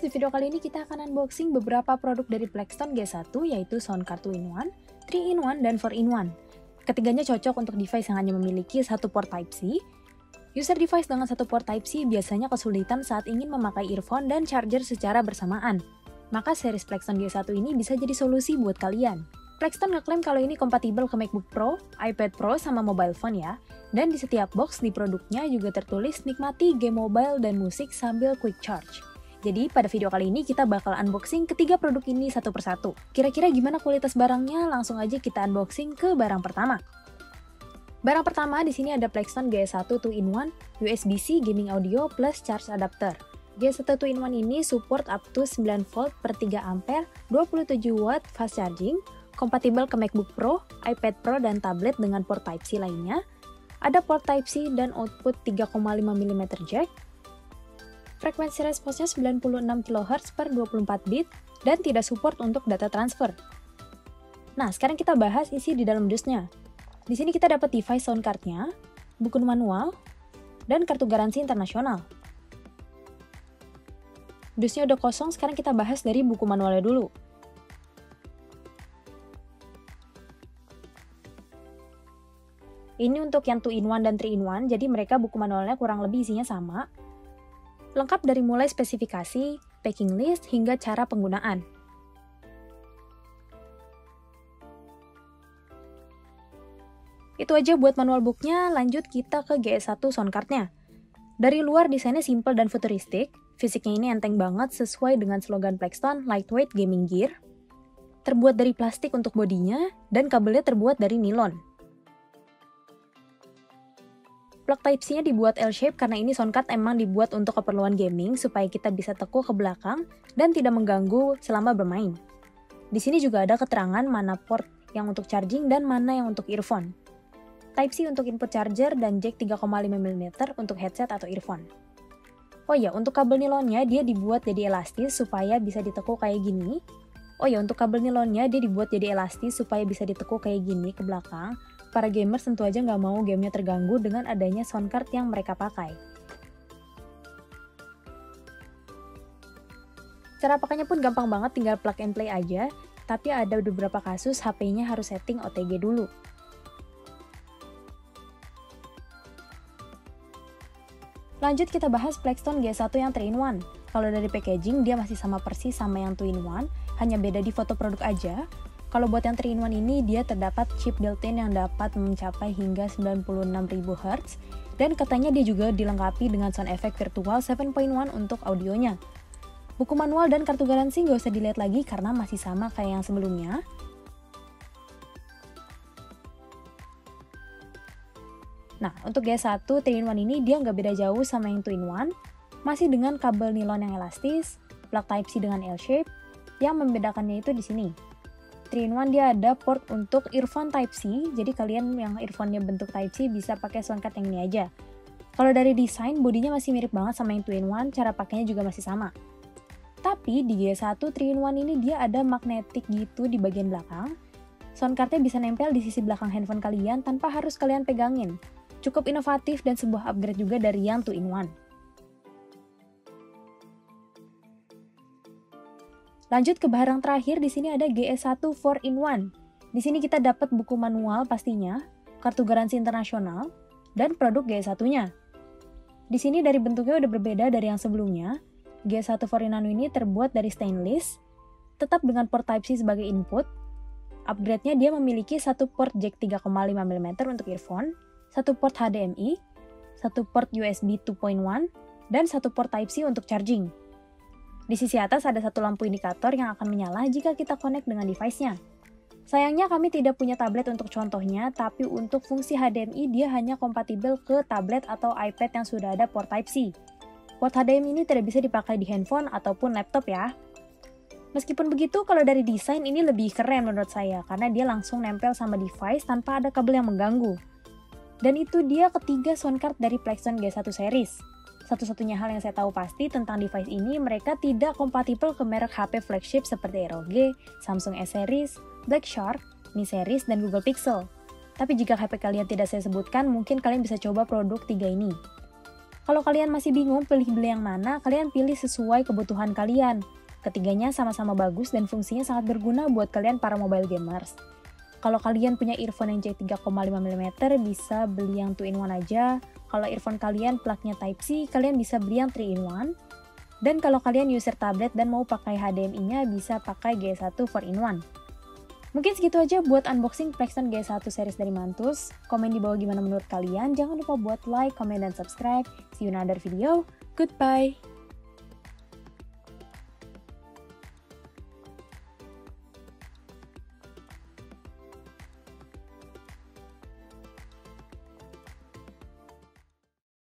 di video kali ini kita akan unboxing beberapa produk dari Plexton G1, yaitu Soundcard 2-in-1, 3-in-1, dan 4-in-1. Ketiganya cocok untuk device yang hanya memiliki satu port Type-C. User device dengan satu port Type-C biasanya kesulitan saat ingin memakai earphone dan charger secara bersamaan. Maka series Plexton G1 ini bisa jadi solusi buat kalian. Plexton ngeklaim kalau ini kompatibel ke MacBook Pro, iPad Pro, sama mobile phone ya. Dan di setiap box di produknya juga tertulis nikmati game mobile dan musik sambil quick charge. Jadi pada video kali ini kita bakal unboxing ketiga produk ini satu persatu. Kira-kira gimana kualitas barangnya? Langsung aja kita unboxing ke barang pertama. Barang pertama di sini ada Plexton G1 2-in-1 USB-C gaming audio plus charge adapter. G1 2-in-1 ini support up to 9V per 3A, 27W fast charging, kompatibel ke MacBook Pro, iPad Pro, dan tablet dengan port Type-C lainnya. Ada port Type-C dan output 3,5mm jack. Frekuensi responsnya 96 kHz per 24 bit dan tidak support untuk data transfer. Nah, sekarang kita bahas isi di dalam dusnya. Di sini kita dapat device sound card-nya, buku manual, dan kartu garansi internasional. Dusnya udah kosong, sekarang kita bahas dari buku manualnya dulu. Ini untuk yang 2-in-1 dan 3-in-1, jadi mereka buku manualnya kurang lebih isinya sama. Lengkap dari mulai spesifikasi, packing list, hingga cara penggunaan. Itu aja buat manual booknya, lanjut kita ke G1 soundcard-nya. Dari luar desainnya simple dan futuristik, fisiknya ini enteng banget sesuai dengan slogan Plexton, lightweight gaming gear. Terbuat dari plastik untuk bodinya, dan kabelnya terbuat dari nilon. Plug Type-C-nya dibuat L-shape karena ini soundcard emang dibuat untuk keperluan gaming supaya kita bisa tekuk ke belakang dan tidak mengganggu selama bermain. Di sini juga ada keterangan mana port yang untuk charging dan mana yang untuk earphone. Type-C untuk input charger dan jack 3,5mm untuk headset atau earphone. Oh ya, untuk kabel nilonnya dia dibuat jadi elastis supaya bisa ditekuk kayak gini. Ke belakang. Para gamers tentu aja nggak mau gamenya terganggu dengan adanya soundcard yang mereka pakai. Cara pakainya pun gampang banget, tinggal plug and play aja, tapi ada beberapa kasus HP-nya harus setting OTG dulu. Lanjut kita bahas Plexton G1 yang 3-in-1. Kalau dari packaging dia masih sama persis sama yang 2-in-1, hanya beda di foto produk aja. Kalau buat yang 3-in-1 ini, dia terdapat chip built-in yang dapat mencapai hingga 96.000 Hz, dan katanya dia juga dilengkapi dengan sound effect virtual 7.1 untuk audionya. Buku manual dan kartu garansi nggak usah dilihat lagi karena masih sama kayak yang sebelumnya. Nah, untuk G1 3-in-1 ini dia nggak beda jauh sama yang 2-in-1, masih dengan kabel nilon yang elastis, plug Type-C dengan L-shape, yang membedakannya itu di sini. 3-in-1 dia ada port untuk earphone Type-C, jadi kalian yang earphone-nya bentuk Type-C bisa pakai soundcard yang ini aja. Kalau dari desain, bodinya masih mirip banget sama yang 2-in-1, cara pakainya juga masih sama. Tapi di G1 3-in-1 ini dia ada magnetik gitu di bagian belakang. Soundcard-nya bisa nempel di sisi belakang handphone kalian tanpa harus kalian pegangin. Cukup inovatif dan sebuah upgrade juga dari yang 2-in-1. Lanjut ke barang terakhir, di sini ada G1 4-in-1. Di sini kita dapat buku manual pastinya, kartu garansi internasional, dan produk G1-nya. Di sini dari bentuknya udah berbeda dari yang sebelumnya. G1 4-in-1 ini terbuat dari stainless, tetap dengan port Type-C sebagai input. Upgrade-nya dia memiliki satu port jack 3,5mm untuk earphone, satu port HDMI, satu port USB 2.1, dan satu port Type-C untuk charging. Di sisi atas ada satu lampu indikator yang akan menyala jika kita connect dengan device-nya. Sayangnya kami tidak punya tablet untuk contohnya, tapi untuk fungsi HDMI dia hanya kompatibel ke tablet atau iPad yang sudah ada port Type-C. Port HDMI ini tidak bisa dipakai di handphone ataupun laptop ya. Meskipun begitu, kalau dari desain ini lebih keren menurut saya, karena dia langsung nempel sama device tanpa ada kabel yang mengganggu. Dan itu dia ketiga soundcard dari Plexton G1 series. Satu-satunya hal yang saya tahu pasti tentang device ini, mereka tidak kompatibel ke merek HP flagship seperti ROG, Samsung S-Series, Black Shark, Mi Series, dan Google Pixel. Tapi jika HP kalian tidak saya sebutkan, mungkin kalian bisa coba produk 3 ini. Kalau kalian masih bingung pilih beli yang mana, kalian pilih sesuai kebutuhan kalian. Ketiganya sama-sama bagus dan fungsinya sangat berguna buat kalian para mobile gamers. Kalau kalian punya earphone yang jack 3,5 mm, bisa beli yang 2-in-1 aja. Kalau earphone kalian plugnya Type-C, kalian bisa beli yang 3-in-1. Dan kalau kalian user tablet dan mau pakai HDMI-nya, bisa pakai G1 4-in-1. Mungkin segitu aja buat unboxing Plexton G1 series dari Mantus. Komen di bawah gimana menurut kalian. Jangan lupa buat like, comment, dan subscribe. See you in another video. Goodbye!